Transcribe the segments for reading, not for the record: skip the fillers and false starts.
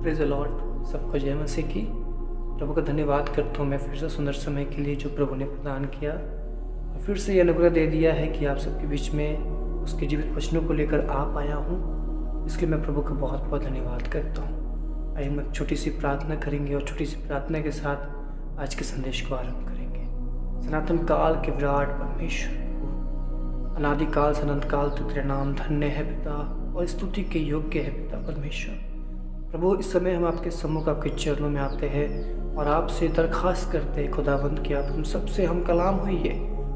Praise the Lord. सबको जय मसीह की। प्रभु का धन्यवाद करता हूँ मैं फिर से सुंदर समय के लिए जो प्रभु ने प्रदान किया और फिर से ये अनुग्रह दे दिया है कि आप सबके बीच में उसके जीवित वचनों को लेकर आ पाया हूँ। इसलिए मैं प्रभु का बहुत बहुत धन्यवाद करता हूँ। आइए हम एक छोटी सी प्रार्थना करेंगे और छोटी सी प्रार्थना के साथ आज के संदेश को आरंभ करेंगे। सनातन काल के विराट परमेश्वर, अनादिकाल से अनंत काल तक तेरा नाम धन्य है पिता और स्तुति के योग्य है पिता परमेश्वर। प्रभु इस समय हम आपके सम्मुख आपके चरणों में आते हैं और आपसे दरखास्त करते हैं खुदावंद कि आप हम सबसे हम कलाम होइए,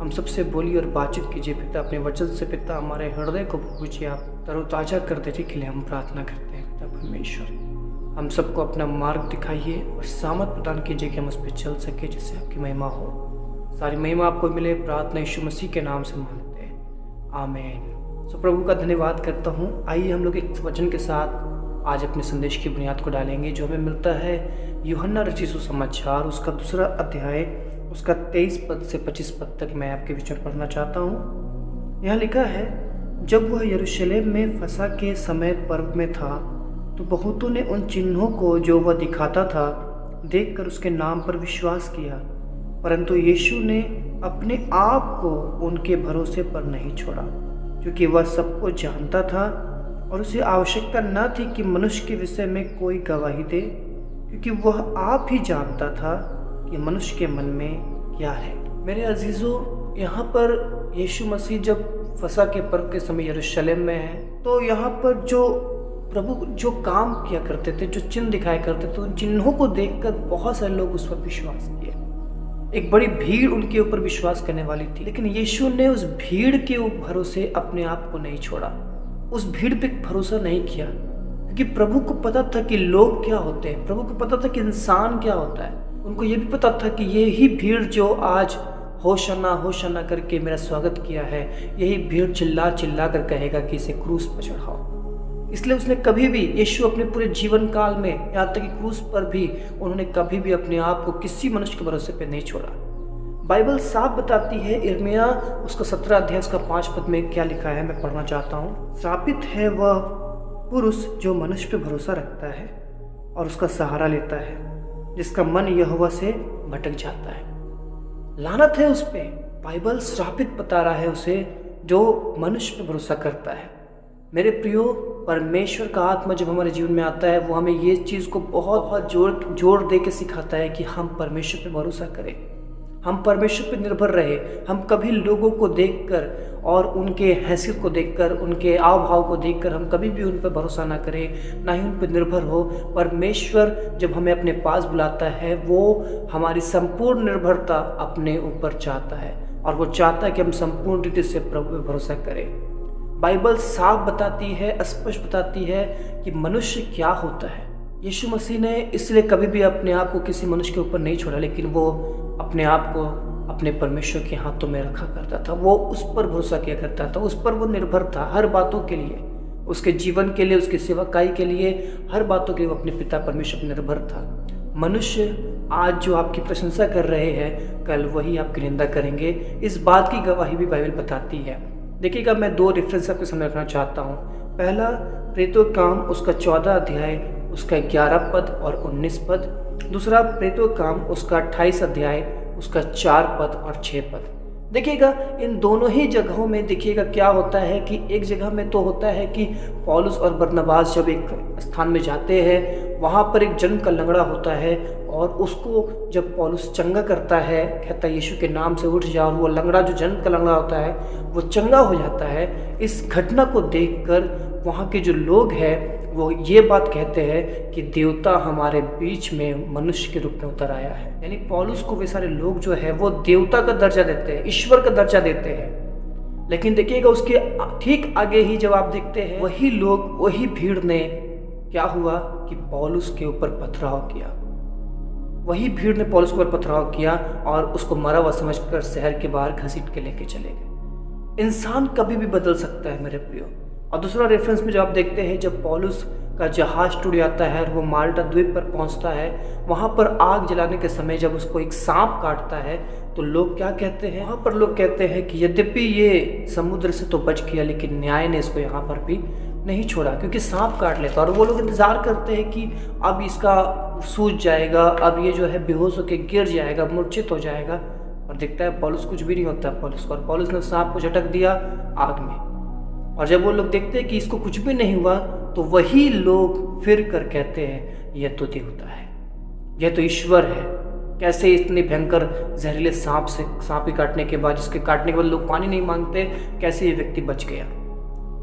हम सबसे बोली और बातचीत कीजिए पिता। अपने वचन से पिता हमारे हृदय को प्रभु जी आप तरोताजा कर देने के लिए हम प्रार्थना करते हैं पिता परमेश्वर। हम सबको अपना मार्ग दिखाइए और सामर्थ प्रदान कीजिए कि हम उस पर चल सके जिससे आपकी महिमा हो। सारी महिमा आपको मिले, प्रार्थना यीशु मसीह के नाम से मांगते हैं, आमीन। सो प्रभु का धन्यवाद करता हूँ। आइए हम लोग एक वचन के साथ आज अपने संदेश की बुनियाद को डालेंगे जो हमें मिलता है यूहन्ना रचित सुसमाचार उसका 2 अध्याय उसका 23 पद से 25 पद तक मैं आपके बीच में पढ़ना चाहता हूँ। यहाँ लिखा है, जब वह यरूशलेम में फसह के समय पर्व में था तो बहुतों ने उन चिन्हों को जो वह दिखाता था देखकर उसके नाम पर विश्वास किया, परंतु यीशु ने अपने आप को उनके भरोसे पर नहीं छोड़ा, क्योंकि वह सबको जानता था और उसे आवश्यकता न थी कि मनुष्य के विषय में कोई गवाही दे, क्योंकि वह आप ही जानता था कि मनुष्य के मन में क्या है। मेरे अजीजों, यहाँ पर यीशु मसीह जब फसह के पर्व के समय यरूशलेम में है तो यहाँ पर जो प्रभु जो काम किया करते थे, जो चिन्ह दिखाया करते थे, उन चिन्हों को देखकर बहुत सारे लोग उस पर विश्वास किए। एक बड़ी भीड़ उनके ऊपर विश्वास करने वाली थी, लेकिन यीशु ने उस भीड़ के भरोसे अपने आप को नहीं छोड़ा, उस भीड़ पे भरोसा नहीं किया, क्योंकि प्रभु को पता था कि लोग क्या होते हैं, प्रभु को पता था कि इंसान क्या होता है। उनको ये भी पता था कि यही भीड़ जो आज होशाना होशाना करके मेरा स्वागत किया है, यही भीड़ चिल्ला चिल्ला कर कहेगा कि इसे क्रूस पर चढ़ाओ। इसलिए उसने कभी भी, यीशु अपने पूरे जीवन काल में, यहाँ तक कि क्रूस पर भी, उन्होंने कभी भी अपने आप को किसी मनुष्य के भरोसे पे नहीं छोड़ा। बाइबल साफ बताती है, यिर्मयाह उसका 17 अध्याय उसका 5 पद में क्या लिखा है, मैं पढ़ना चाहता हूँ। श्रापित है वह पुरुष जो मनुष्य पे भरोसा रखता है और उसका सहारा लेता है, जिसका मन यहोवा से भटक जाता है। लानत है उस पे। बाइबल श्रापित बता रहा है उसे जो मनुष्य पे भरोसा करता है। मेरे प्रियो, परमेश्वर का आत्मा जब हमारे जीवन में आता है वो हमें ये चीज़ को बहुत जोर दे के सिखाता है कि हम परमेश्वर पे भरोसा करें, हम परमेश्वर पर निर्भर रहे। हम कभी लोगों को देखकर और उनके हैसियत को देखकर, उनके आव भाव को देखकर हम कभी भी उन पर भरोसा ना करें, ना ही उन पर निर्भर हो। परमेश्वर जब हमें अपने पास बुलाता है वो हमारी संपूर्ण निर्भरता अपने ऊपर चाहता है और वो चाहता है कि हम संपूर्ण रीति से प्रभु पर भरोसा करें। बाइबल साफ बताती है, स्पष्ट बताती है कि मनुष्य क्या होता है। यीशु मसीह ने इसलिए कभी भी अपने आप को किसी मनुष्य के ऊपर नहीं छोड़ा, लेकिन वो अपने आप को अपने परमेश्वर के हाथों में रखा करता था। वो उस पर भरोसा किया करता था, उस पर वो निर्भर था हर बातों के लिए, उसके जीवन के लिए, उसकी सेवकाई के लिए, हर बातों के लिए वो अपने पिता परमेश्वर पर निर्भर था। मनुष्य आज जो आपकी प्रशंसा कर रहे हैं, कल वही आपकी निंदा करेंगे। इस बात की गवाही भी बाइबल बताती है। देखिएगा, मैं 2 रेफरेंस आपके सामने रखना चाहता हूँ। पहला, प्रेरितों के काम उसका 14 अध्याय उसका 11 पद और 19 पद। दूसरा, प्रेरितों के काम उसका 28 अध्याय उसका 4 पद और 6 पद। देखिएगा, इन दोनों ही जगहों में देखिएगा क्या होता है कि एक जगह में तो होता है कि पौलुस और बरनबास जब एक स्थान में जाते हैं, वहाँ पर एक जन का लंगड़ा होता है और उसको जब पौलुस चंगा करता है, कहता है यीशु के नाम से उठ जाओ, और वो लंगड़ा जो जन का लंगड़ा होता है वो चंगा हो जाता है। इस घटना को देखकर वहाँ के जो लोग हैं वो ये बात कहते हैं कि देवता हमारे बीच में मनुष्य के रूप में उतर आया है। यानी पौलुस को वे सारे लोग जो है वो देवता का दर्जा देते हैं, ईश्वर का दर्जा देते हैं। लेकिन देखिएगा, उसके ठीक आगे ही जब आप देखते हैं, वही लोग, वही भीड़ ने क्या हुआ कि पौलुस के ऊपर पथराव किया। वही भीड़ ने पौलुस के ऊपर पथराव किया और उसको मरा हुआ समझकर शहर के बाहर घसीट के लेके चले गए। इंसान कभी भी बदल सकता है मेरे प्रियो। और दूसरा रेफरेंस में जब आप देखते हैं, जब पौलुस का जहाज टूट जाता है और वो माल्टा द्वीप पर पहुंचता है, वहाँ पर आग जलाने के समय जब उसको एक सांप काटता है तो लोग क्या कहते हैं, वहाँ पर लोग कहते हैं कि यद्यपि ये समुद्र से तो बच गया, लेकिन न्याय ने इसको यहाँ पर भी नहीं छोड़ा, क्योंकि सांप काट लेता। और वो लोग इंतज़ार करते हैं कि अब इसका सूझ जाएगा, अब ये जो है बेहोश होकर गिर जाएगा, मूर्छित हो जाएगा। और दिखता है पौलुस कुछ भी नहीं होता पौलुस को, और पौलुस ने सांप को झटक दिया आग में। और जब वो लोग देखते हैं कि इसको कुछ भी नहीं हुआ, तो वही लोग फिर कर कहते हैं यह तो देवता है, यह तो ईश्वर है। कैसे इतने भयंकर जहरीले सांप के काटने के बाद, जिसके काटने के बाद लोग पानी नहीं मांगते, कैसे ये व्यक्ति बच गया।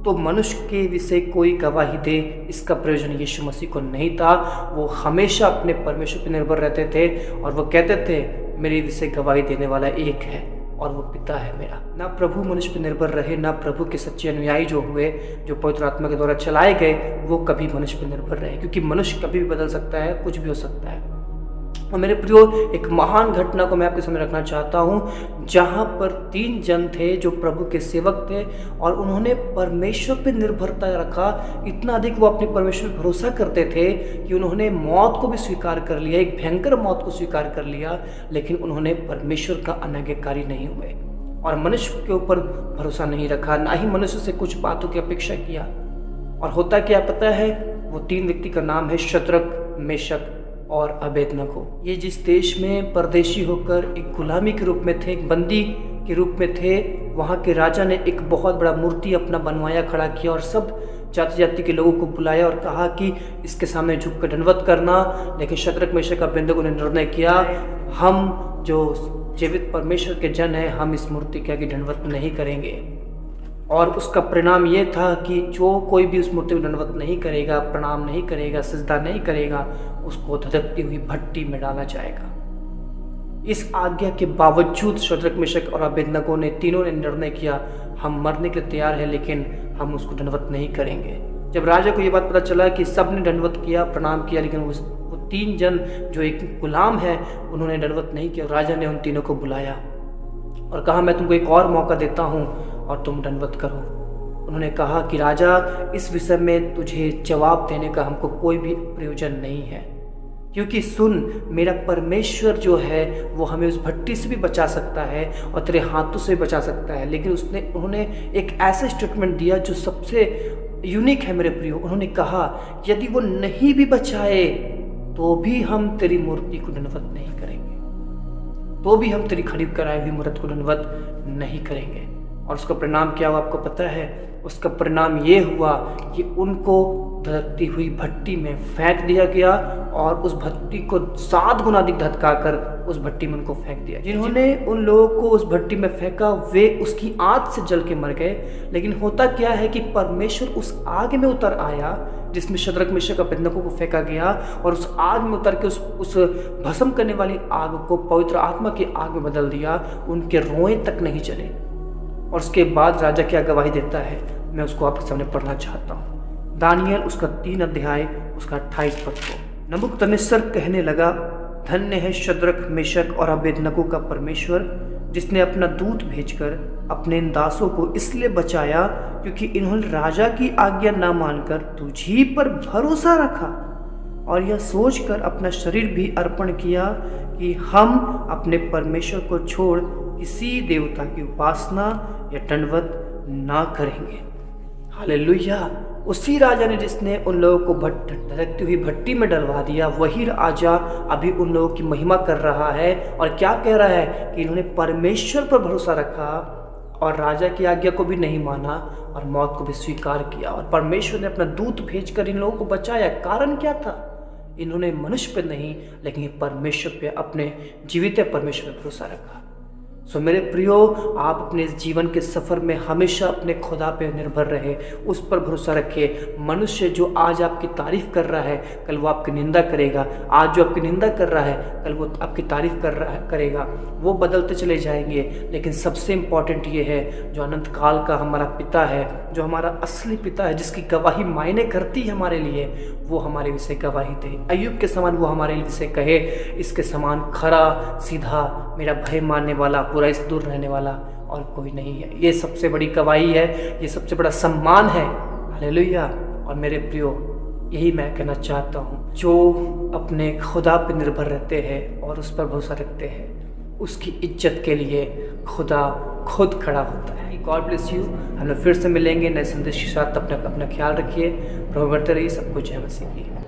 तो मनुष्य के विषय कोई गवाही दे, इसका प्रयोजन यीशु मसीह को नहीं था। वो हमेशा अपने परमेश्वर पर निर्भर रहते थे, और वो कहते थे मेरे विषय गवाही देने वाला एक है, और वो पिता है मेरा। ना प्रभु मनुष्य पर निर्भर रहे, ना प्रभु के सच्चे अनुयायी जो हुए, जो पवित्र आत्मा के द्वारा चलाए गए, वो कभी मनुष्य पर निर्भर रहे, क्योंकि मनुष्य कभी भी बदल सकता है, कुछ भी हो सकता है। और मेरे प्रियो, एक महान घटना को मैं आपके सामने रखना चाहता हूँ, जहाँ पर 3 जन थे जो प्रभु के सेवक थे, और उन्होंने परमेश्वर पर निर्भरता रखा। इतना अधिक वो अपने परमेश्वर पर भरोसा करते थे कि उन्होंने मौत को भी स्वीकार कर लिया, एक भयंकर मौत को स्वीकार कर लिया, लेकिन उन्होंने परमेश्वर का अनाज्ञाकारी नहीं हुए और मनुष्य के ऊपर भरोसा नहीं रखा, ना ही मनुष्य से कुछ बातों की अपेक्षा किया। और होता क्या पता है, वो 3 व्यक्ति का नाम है शद्रक, मेशक और अबेदनगो। ये जिस देश में परदेशी होकर एक गुलामी के रूप में थे, एक बंदी के रूप में थे, वहाँ के राजा ने एक बहुत बड़ा मूर्ति अपना बनवाया, खड़ा किया, और सब जाति जाति के लोगों को बुलाया और कहा कि इसके सामने झुक कर दंडवत करना। लेकिन शद्रक, मेशक, अबेदनगो ने निर्णय किया, हम जो जीवित परमेश्वर के जन हैं, हम इस मूर्ति के आगे दंडवत नहीं करेंगे। और उसका परिणाम ये था कि जो कोई भी उस मूर्ति को दंडवत नहीं करेगा, प्रणाम नहीं करेगा, सजदा नहीं करेगा, उसको धधकती हुई भट्टी में डाला जाएगा। इस आज्ञा के बावजूद शद्रक, मेशक और अबेदनगो ने तीनों ने निर्णय किया, हम मरने के लिए तैयार हैं, लेकिन हम उसको दंडवत नहीं करेंगे। जब राजा को ये बात पता चला कि सब ने दंडवत किया, प्रणाम किया, लेकिन वो 3 जन जो एक गुलाम है, उन्होंने दंडवत नहीं किया। राजा ने उन तीनों को बुलाया और कहा, मैं तुमको एक और मौका देता हूँ और तुम दंडवत करो। उन्होंने कहा कि राजा, इस विषय में तुझे जवाब देने का हमको कोई भी प्रयोजन नहीं है, क्योंकि सुन, मेरा परमेश्वर जो है वो हमें उस भट्टी से भी बचा सकता है और तेरे हाथों से भी बचा सकता है। लेकिन उन्होंने एक ऐसा स्टेटमेंट दिया जो सबसे यूनिक है मेरे प्रियो। उन्होंने कहा, यदि वो नहीं भी बचाए तो भी हम तेरी मूर्ति को दंडवत नहीं करेंगे, तो भी हम तेरी खरीद कराई हुई मूर्ति को दंडवत नहीं करेंगे। और उसका परिणाम क्या हुआ आपको पता है? उसका परिणाम ये हुआ कि उनको धधकती हुई भट्टी में फेंक दिया गया, और उस भट्टी को 7 गुना अधिक धधकाकर उस भट्टी में उनको फेंक दिया। जिन्होंने उन लोगों को उस भट्टी में फेंका, वे उसकी आग से जल के मर गए। लेकिन होता क्या है कि परमेश्वर उस आग में उतर आया जिसमें शद्रक, मेशक, अबेदनगो को फेंका गया, और उस आग में उतर के उस भस्म करने वाली आग को पवित्र आत्मा की आग में बदल दिया। उनके रोए तक नहीं जले। और उसके बाद राजा क्या गवाही देता है, मैं उसको आपके सामने पढ़ना चाहता हूँ। दानियल उसका 3 अध्याय उसका 28 पद को। नबूकदनेस्सर कहने लगा, धन्य है शद्रक, मेशक और अबेदनगो का परमेश्वर, जिसने अपना दूत भेजकर अपने इन दासों को इसलिए बचाया क्योंकि इन्होंने राजा की आज्ञा न मानकर तुझी पर भरोसा रखा, और यह सोचकर अपना शरीर भी अर्पण किया कि हम अपने परमेश्वर को छोड़ किसी देवता की उपासना या दंडवत ना करेंगे। हालेलुया। उसी राजा ने जिसने उन लोगों को धधकती हुई भट्टी में डलवा दिया, वही राजा अभी उन लोगों की महिमा कर रहा है। और क्या कह रहा है कि इन्होंने परमेश्वर पर भरोसा रखा और राजा की आज्ञा को भी नहीं माना और मौत को भी स्वीकार किया, और परमेश्वर ने अपना दूत भेजकर इन लोगों को बचाया। कारण क्या था? इन्होंने मनुष्य पर नहीं, लेकिन परमेश्वर पे, अपने जीवित परमेश्वर पर भरोसा रखा। सो मेरे प्रियो, आप अपने इस जीवन के सफ़र में हमेशा अपने खुदा पे निर्भर रहे, उस पर भरोसा रखिए। मनुष्य जो आज आपकी तारीफ़ कर रहा है, कल वो आपकी निंदा करेगा। आज जो आपकी निंदा कर रहा है, कल वो आपकी तारीफ़ करेगा। वो बदलते चले जाएंगे। लेकिन सबसे इम्पॉर्टेंट ये है, जो अनंत काल का हमारा पिता है, जो हमारा असली पिता है, जिसकी गवाही मायने करती है हमारे लिए, वो हमारे विषय गवाही दे। अय्यूब के समान वो हमारे विषय कहे, इसके समान खरा, सीधा, मेरा भय मानने वाला, बुराई से दूर रहने वाला और कोई नहीं है। ये सबसे बड़ी गवाही है, ये सबसे बड़ा सम्मान है। हालेलुया। और मेरे प्रियो, यही मैं कहना चाहता हूँ, जो अपने खुदा पर निर्भर रहते हैं और उस पर भरोसा रखते हैं, उसकी इज्जत के लिए खुदा खुद खड़ा होता है। God bless you. हम लोग फिर से मिलेंगे नए संदेश के साथ। अपना ख्याल रखिए। प्रभु बढ़ते रहिए। सबको जय मसीह की।